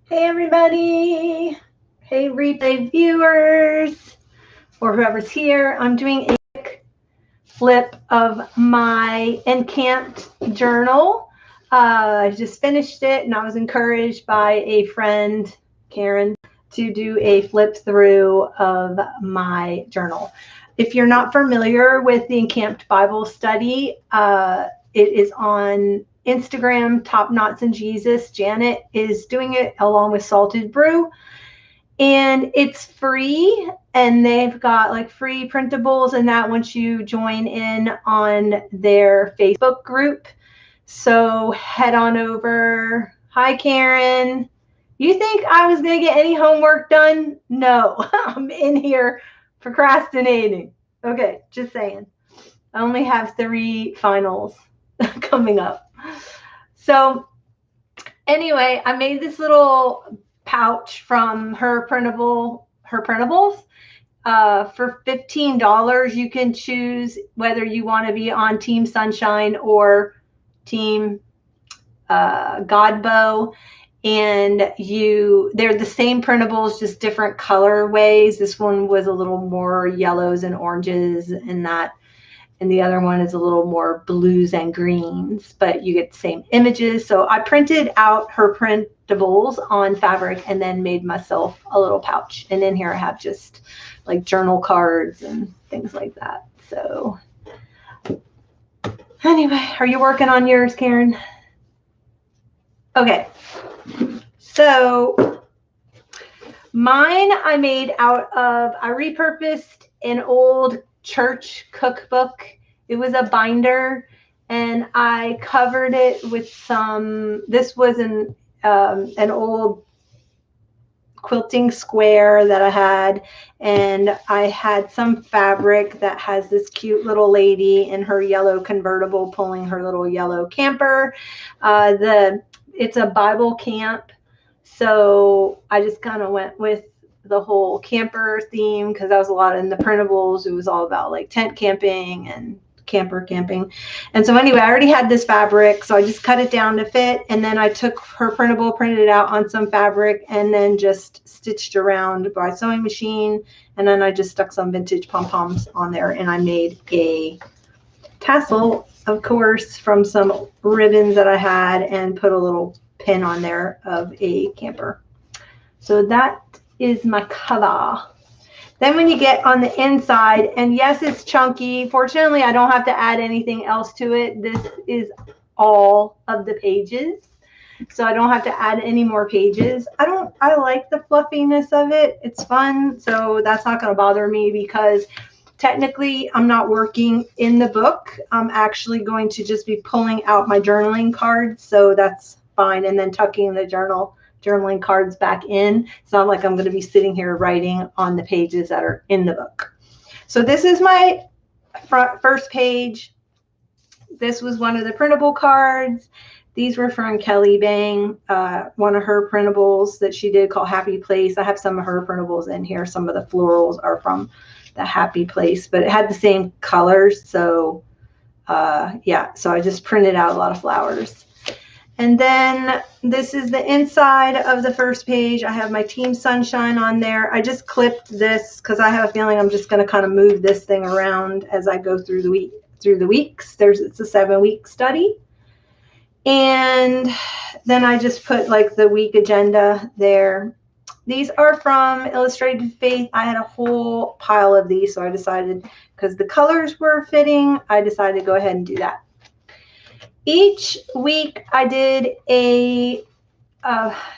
Hey everybody! Hey replay viewers or whoever's here. I'm doing a quick flip of my Encamped journal. I just finished it and I was encouraged by a friend, Karen, to do a flip through of my journal. If you're not familiar with the Encamped Bible study, it is on Instagram, Top Knots and Jesus. Janet is doing it along with Salted Brew. And it's free, and they've got like free printables and that once you join in on their Facebook group. So head on over. Hi, Karen. You think I was going to get any homework done? No, I'm in here procrastinating. Okay, just saying. I only have 3 finals coming up. So anyway, I made this little pouch from her printables. For $15, you can choose whether you want to be on Team Sunshine or Team Godbow. And they're the same printables, just different colorways. This one was a little more yellows and oranges and that. And the other one is a little more blues and greens, but you get the same images. So I printed out her printables on fabric and then made myself a little pouch. And in here I have just like journal cards and things like that. So anyway, are you working on yours, Karen? Okay. So mine I made out of, I repurposed an old church cookbook. It was a binder and I covered it with this was an old quilting square that I had, and I had some fabric that has this cute little lady in her yellow convertible pulling her little yellow camper. It's a Bible camp, so I just kind of went with the whole camper theme because that was a lot in the printables. It was all about like tent camping and camper camping. And so anyway, I already had this fabric, so I just cut it down to fit, and then I took her printable, printed it out on some fabric, and then just stitched around by sewing machine, and then I just stuck some vintage pom-poms on there, and I made a tassel, of course, from some ribbons that I had, and put a little pin on there of a camper. So that is my cover. Then when you get on the inside, and yes, it's chunky. Fortunately, I don't have to add anything else to it. This is all of the pages, so I don't have to add any more pages. I like the fluffiness of it. It's fun, so that's not going to bother me because technically I'm not working in the book. I'm actually going to just be pulling out my journaling cards, so that's fine, and then tucking the journaling cards back in. It's not like I'm going to be sitting here writing on the pages that are in the book. So this is my first page. This was one of the printable cards. These were from Kelly Bang, one of her printables that she did called Happy Place. I have some of her printables in here. Some of the florals are from the Happy Place, but it had the same colors. So yeah, so I just printed out a lot of flowers. And then this is the inside of the first page. I have my Team Sunshine on there. I just clipped this because I have a feeling I'm just going to kind of move this thing around as I go through the weeks. It's a 7-week study. And then I just put like the week agenda there. These are from Illustrated Faith. I had a whole pile of these, so I decided, because the colors were fitting, I decided to go ahead and do that. Each week I did a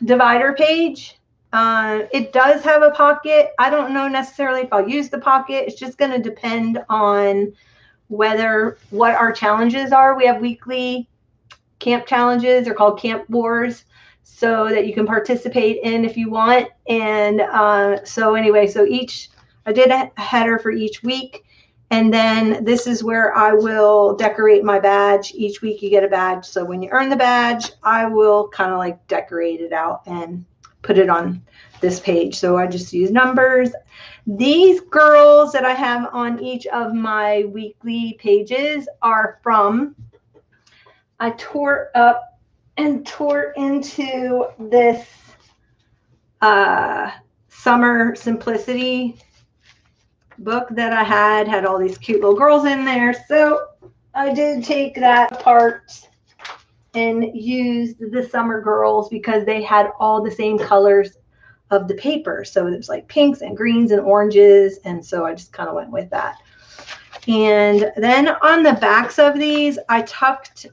divider page. It does have a pocket. I don't know necessarily if I'll use the pocket. It's just going to depend on what our challenges are. We have weekly camp challenges. They're called Camp Wars, so that you can participate in if you want. And so anyway, I did a header for each week. And then this is where I will decorate my badge. Each week you get a badge. So when you earn the badge, I will kind of like decorate it out and put it on this page. So I just use numbers. These girls that I have on each of my weekly pages are from, I tore up and tore into this Summer Simplicity book that I had all these cute little girls in there. So I did take that apart and used the Summer Girls because they had all the same colors of the paper. So it was like pinks and greens and oranges. And so I just kind of went with that. And then on the backs of these, I tucked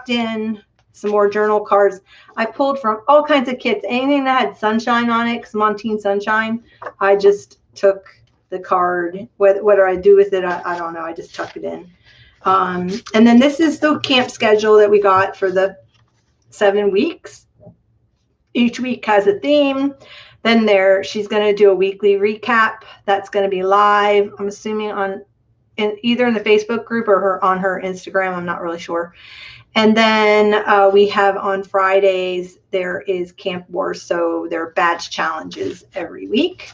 in some more journal cards. I pulled from all kinds of kits, anything that had sunshine on it, because I'm on Teen Sunshine. I just took the card. What do I do with it? I don't know. I just tucked it in. And then this is the camp schedule that we got for the 7 weeks. Each week has a theme. Then she's going to do a weekly recap. That's going to be live, I'm assuming, either in the Facebook group or on her Instagram. I'm not really sure. And then we have on Fridays, there is Camp Wars. So there are badge challenges every week.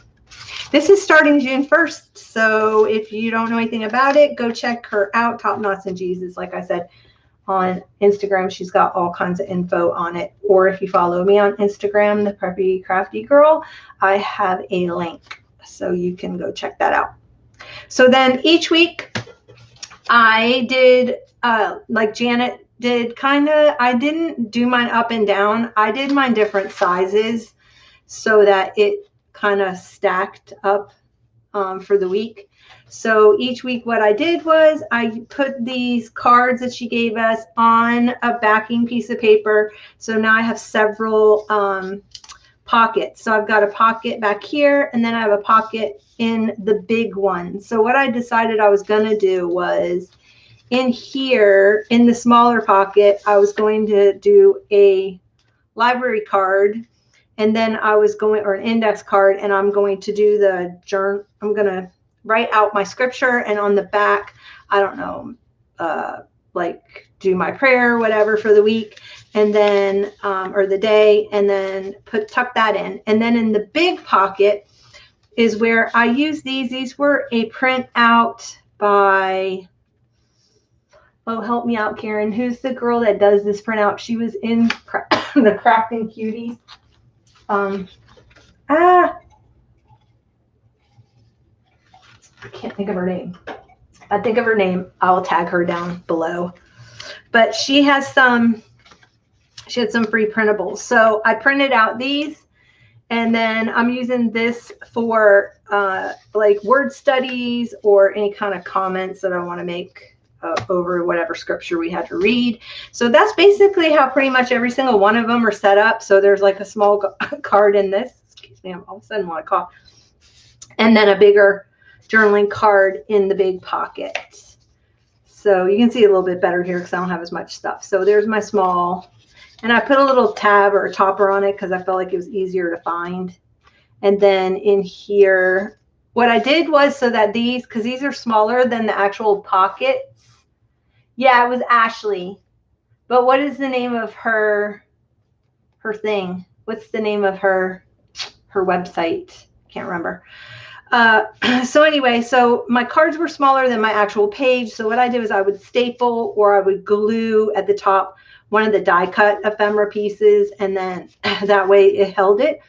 This is starting June 1st. So if you don't know anything about it, go check her out. Top Knots and Jesus. Like I said, on Instagram, she's got all kinds of info on it. Or if you follow me on Instagram, the Preppy Crafty Girl, I have a link. So you can go check that out. So then each week I did, like Janet did, I didn't do mine up and down. I did mine different sizes so that it kind of stacked up for the week. So each week what I did was I put these cards that she gave us on a backing piece of paper. So now I have several pockets. So I've got a pocket back here, and then I have a pocket in the big one. So what I decided I was going to do was in here, in the smaller pocket, I was going to do a library card, and then I was going, or an index card, and I'm going to do the journal. I'm going to write out my scripture, and on the back, I don't know, like do my prayer or whatever for the week, and then, or the day, and then tuck that in. And then in the big pocket is where I use these. These were a print out by, oh, help me out, Karen. Who's the girl that does this printout? She was in the Crafting Cuties. I can't think of her name. I think of her name. I'll tag her down below. But she had some free printables. So I printed out these, and then I'm using this for like word studies or any kind of comments that I want to make over whatever scripture we had to read. So that's basically how pretty much every single one of them are set up. So there's like a small card in this. Excuse me, I'm all of a sudden want to cough. And then a bigger journaling card in the big pocket. So you can see a little bit better here because I don't have as much stuff. So there's my small, and I put a little tab or a topper on it because I felt like it was easier to find. And then in here, what I did was so that these, because these are smaller than the actual pockets. Yeah, it was Ashley. But what is the name of her thing? What's the name of her website? Can't remember. So anyway, so my cards were smaller than my actual page. So what I did was I would staple or I would glue at the top one of the die cut ephemera pieces. And then that way it held it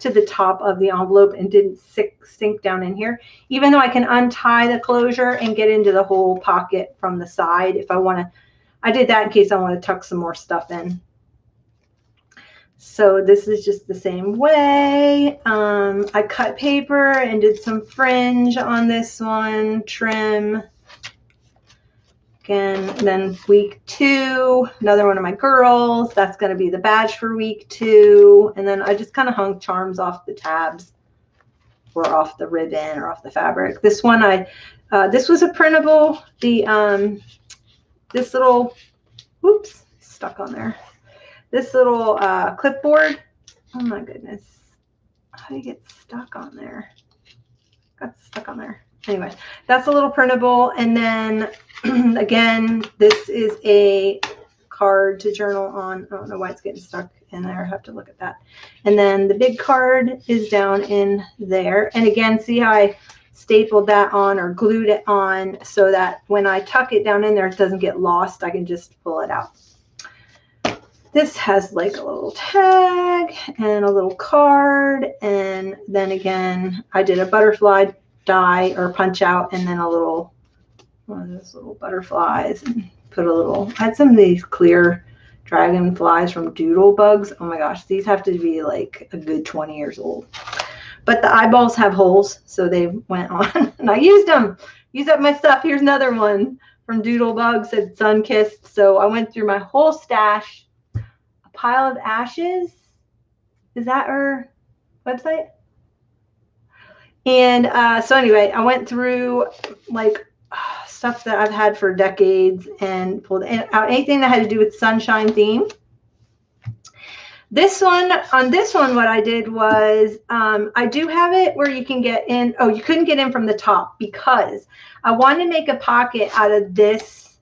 to the top of the envelope and didn't sink down in here, even though I can untie the closure and get into the whole pocket from the side if I want to. I did that in case I want to tuck some more stuff in. So this is just the same way. I cut paper and did some fringe on this one, trim. Again, then week 2, another one of my girls. That's going to be the badge for week 2. And then I just kind of hung charms off the tabs or off the ribbon or off the fabric. This one, this was a printable. This little, oops, stuck on there. This little clipboard, oh my goodness, how do you get stuck on there? Got stuck on there. Anyway, that's a little printable. And then again, this is a card to journal on. I don't know why it's getting stuck in there. I have to look at that. And then the big card is down in there. And again, see how I stapled that on or glued it on so that when I tuck it down in there, it doesn't get lost. I can just pull it out. this has like a little tag and a little card. And then again, I did a butterfly die or punch out, and then a little one of those little butterflies, and put a little, I had some of these clear dragonflies from Doodle Bugs. Oh my gosh, these have to be like a good 20 years old. But the eyeballs have holes, so they went on, and I used them. Used up my stuff. Here's another one from Doodle Bugs, said Sun Kissed. So I went through my whole stash. A Pile of Ashes. Is that her website? And so anyway, I went through like stuff that I've had for decades and pulled out anything that had to do with sunshine theme. This one, what I did was, I do have it where you can get in. Oh, you couldn't get in from the top because I wanted to make a pocket out of this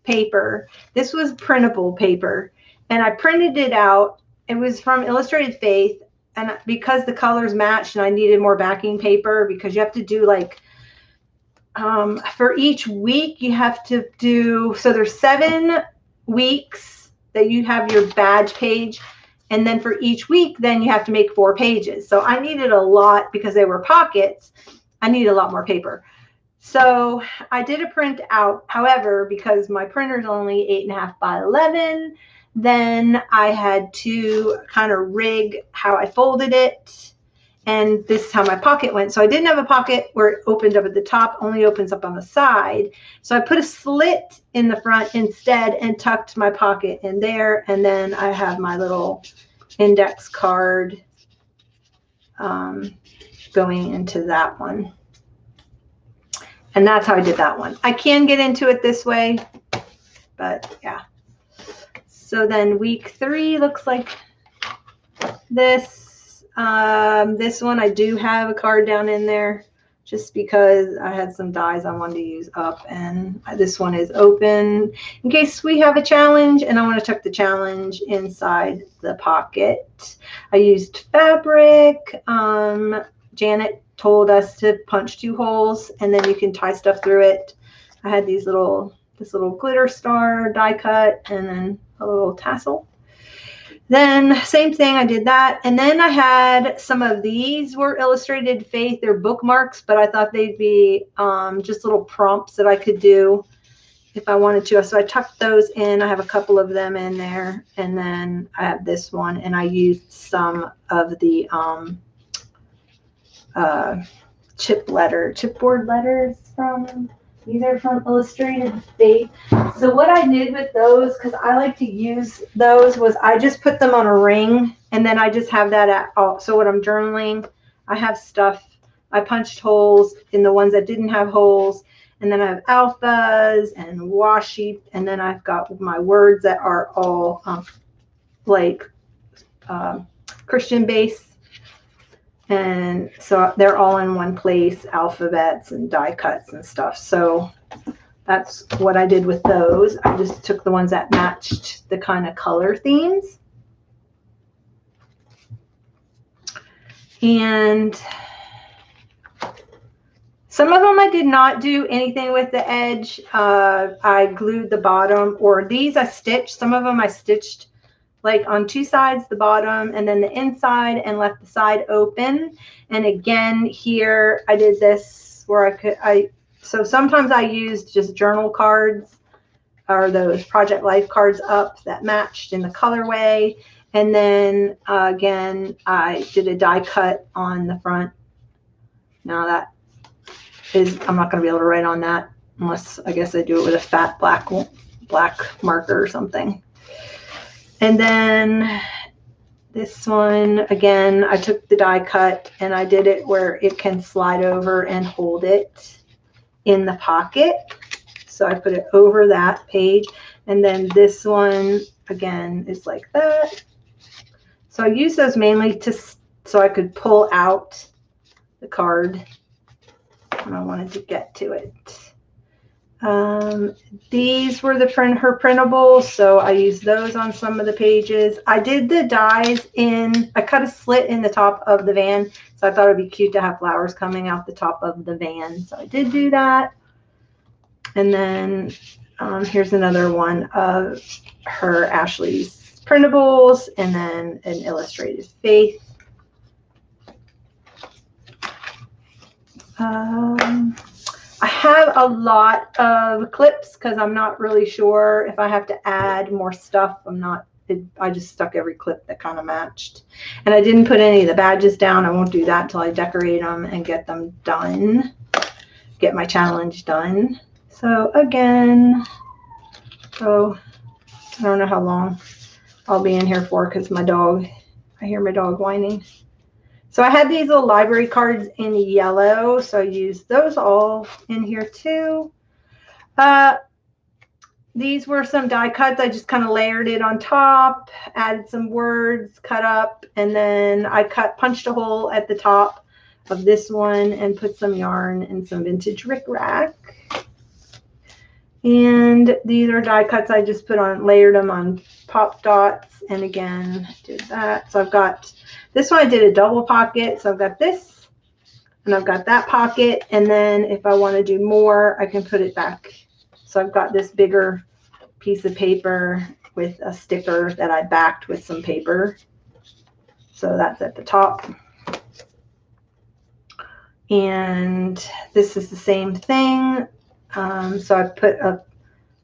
paper. This was printable paper, and I printed it out. It was from Illustrated Faith, and because the colors matched and I needed more backing paper, because you have to do like, for each week you have to do, so there's 7 weeks that you have your badge page. And then for each week, then you have to make 4 pages. So I needed a lot because they were pockets. I needed a lot more paper. So I did a print out. However, because my printer is only 8.5 by 11, then I had to kind of rig how I folded it. And this is how my pocket went. So I didn't have a pocket where it opened up at the top, only opens up on the side. So I put a slit in the front instead and tucked my pocket in there. And then I have my little index card going into that one. And that's how I did that one. I can get into it this way, but yeah. So then week 3 looks like this. This one, I do have a card down in there just because I had some dies I wanted to use up, and this one is open in case we have a challenge and I want to tuck the challenge inside the pocket. I used fabric. Janet told us to punch 2 holes and then you can tie stuff through it. I had this little glitter star die cut and then a little tassel. Then same thing, I did that. And then I had some of these were Illustrated Faith. They're bookmarks, but I thought they'd be just little prompts that I could do if I wanted to. So I tucked those in. I have a couple of them in there. And then I have this one, and I used some of the chipboard letters from, these are from Illustrated Faith. So what I did with those, because I like to use those, was I just put them on a ring, and then I just have that at all. So when I'm journaling, I have stuff. I punched holes in the ones that didn't have holes, and then I have alphas and washi, and then I've got my words that are all Christian based. And so they're all in one place, alphabets and die cuts and stuff. So that's what I did with those. I just took the ones that matched the kind of color themes. And some of them I did not do anything with the edge. I glued the bottom, or these I stitched. Some of them I stitched like on 2 sides, the bottom and then the inside, and left the side open. And again, here I did this where so sometimes I used just journal cards or those Project Life cards up that matched in the colorway. And then again, I did a die cut on the front. Now that is, I'm not going to be able to write on that unless I guess I do it with a fat black marker or something. And then this one, again, I took the die cut and I did it where it can slide over and hold it in the pocket. So I put it over that page. And then this one, again, is like that. So I use those mainly so I could pull out the card when I wanted to get to it. These were her printables, so I used those on some of the pages. I did the dies I cut a slit in the top of the van, so I thought it'd be cute to have flowers coming out the top of the van. So I did do that. And then here's another one of Ashley's printables, and then an illustrated faith. I have a lot of clips because I'm not really sure if I have to add more stuff. I just stuck every clip that kind of matched. And I didn't put any of the badges down. I won't do that until I decorate them and get them done. Get my challenge done. So again, I don't know how long I'll be in here for because I hear my dog whining. So I had these little library cards in yellow, so I used those all in here too. These were some die cuts. I just kind of layered it on top, added some words, cut up, and then I punched a hole at the top of this one and put some yarn and some vintage rickrack. And these are die cuts I just layered them on pop dots, and again did that. So I've got this one, I did a double pocket, so I've got this and I've got that pocket, and then if I want to do more I can put it back. So I've got this bigger piece of paper with a sticker that I backed with some paper, so that's at the top. And this is the same thing. So I put a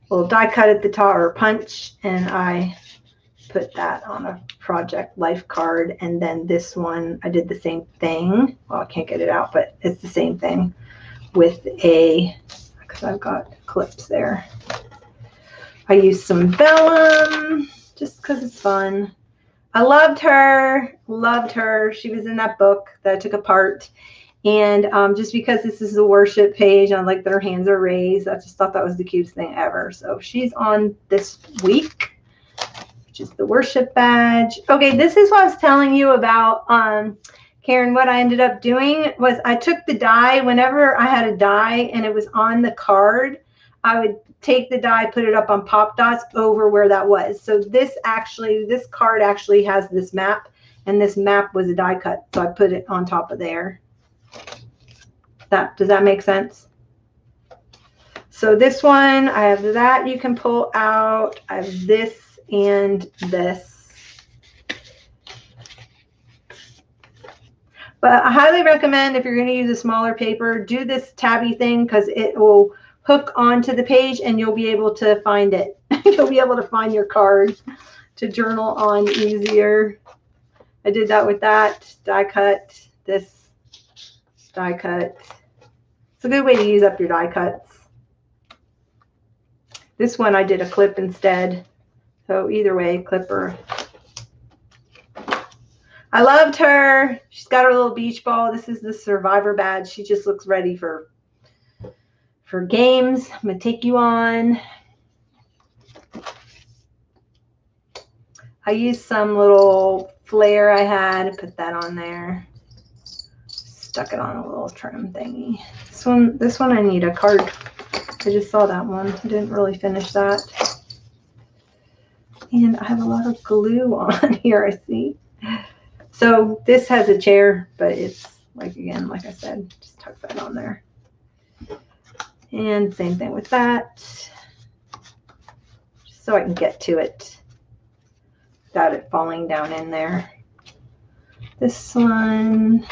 little die cut at the top, or a punch, and I put that on a project life card. And then this one I did the same thing. Well, I can't get it out, but it's the same thing with because I've got clips there. I used some vellum just because it's fun. I loved her. She was in that book that I took apart. And just because this is a worship page, I like that her hands are raised. I just thought that was the cutest thing ever. So she's on this week, which is the worship badge. Okay, this is what I was telling you about, Karen. What I ended up doing was I took the die. Whenever I had a die and it was on the card, I would take the die, put it up on pop dots over where that was. So this card actually has this map, and this map was a die cut. So I put it on top of there. Does that make sense? So this one, I have that you can pull out. I have this and this. But I highly recommend, if you're going to use a smaller paper, do this tabby thing, because it will hook onto the page and you'll be able to find it. You'll be able to find your card to journal on easier. I did that with that die cut, this die cut. It's a good way to use up your die cuts. This one I did a clip instead. So either way, clipper. I loved her. She's got her little beach ball. This is the survivor badge. She just looks ready for games. I'm going to take you on. I used some little flare I had, put that on there. Stuck it on a little trim thingy. This one I need a card. I just saw that one. I didn't really finish that. And I have a lot of glue on here, I see. So this has a chair, but it's like I said, just tuck that on there. And same thing with that. Just so I can get to it without it falling down in there. This one,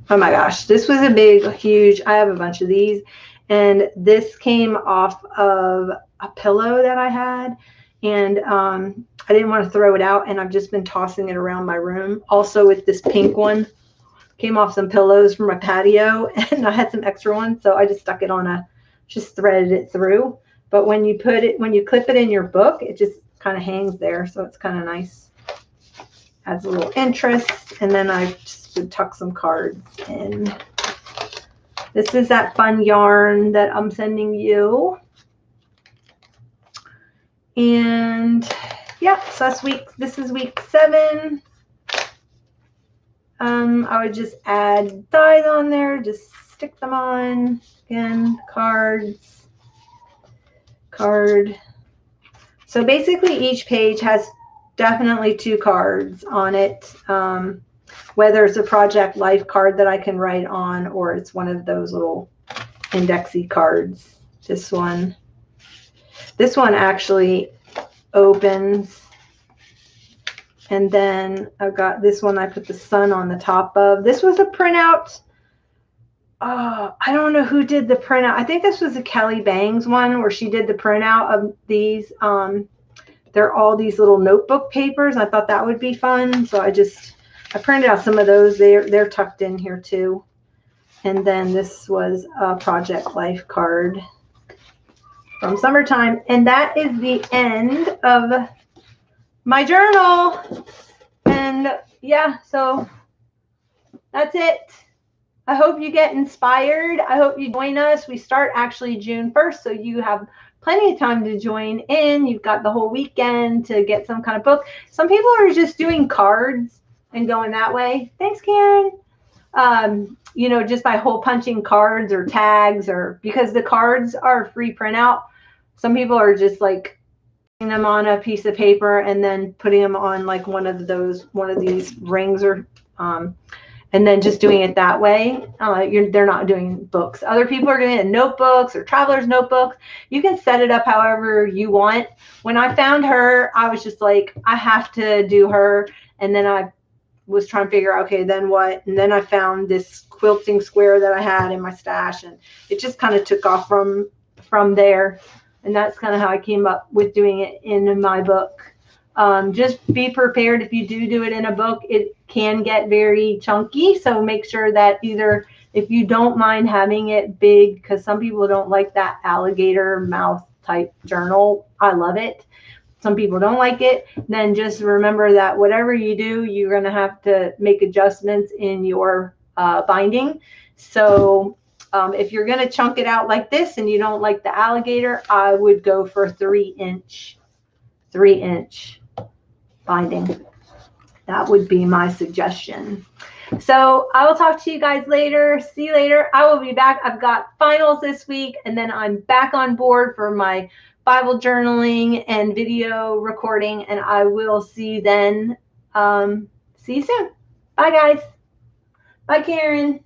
oh my gosh, this was a big, huge, I have a bunch of these. And this came off of a pillow that I had. And I didn't want to throw it out, and I've just been tossing it around my room. Also with this pink one, came off some pillows from my patio, and I had some extra ones, so I just stuck it on just threaded it through. But when you clip it in your book, it just kind of hangs there, so it's kind of nice. Adds a little interest. And then I just would tuck some cards in. This is that fun yarn that I'm sending you. And yeah, so this is week 7. I would just add dies on there, just stick them on. Again, cards, card. So basically each page has definitely 2 cards on it. Whether it's a project life card that I can write on, or it's one of those little indexy cards. This one actually opens And then I've got this one I put the sun on the top of. This was a printout. I don't know who did the printout. I think this was a Kelly Bangs one where she did the printout of these. They're all these little notebook papers. I thought that would be fun. So I printed out some of those. They're tucked in here too. And then this was a Project Life card from summertime. And that is the end of my journal. And yeah, so that's it. I hope you get inspired. I hope you join us. We start actually June 1st, so you have plenty of time to join in. You've got the whole weekend to get some kind of book. Some people are just doing cards and going that way. Thanks, Karen. You know, just by hole punching cards or tags, or because the cards are free printout. Some people are just like putting them on a piece of paper and then putting them on like one of these rings, or and then just doing it that way. They're not doing books. Other people are doing it in notebooks or traveler's notebooks. You can set it up however you want. When I found her, I was just like, I have to do her. And then I was trying to figure out, okay, then what? And then I found this quilting square that I had in my stash, and it just kind of took off from there. And that's kind of how I came up with doing it in my book. Just be prepared. If you do it in a book, it can get very chunky. So make sure that either, if you don't mind having it big, because some people don't like that alligator mouth type journal. I love it. Some people don't like it. Then just remember that whatever you do, you're going to have to make adjustments in your binding. So if you're going to chunk it out like this and you don't like the alligator, I would go for 3-inch binding. That would be my suggestion. So I will talk to you guys later. See you later. I will be back. I've got finals this week, and then I'm back on board for my Bible journaling and video recording, and I will see you then. See you soon. Bye, guys. Bye, Karen.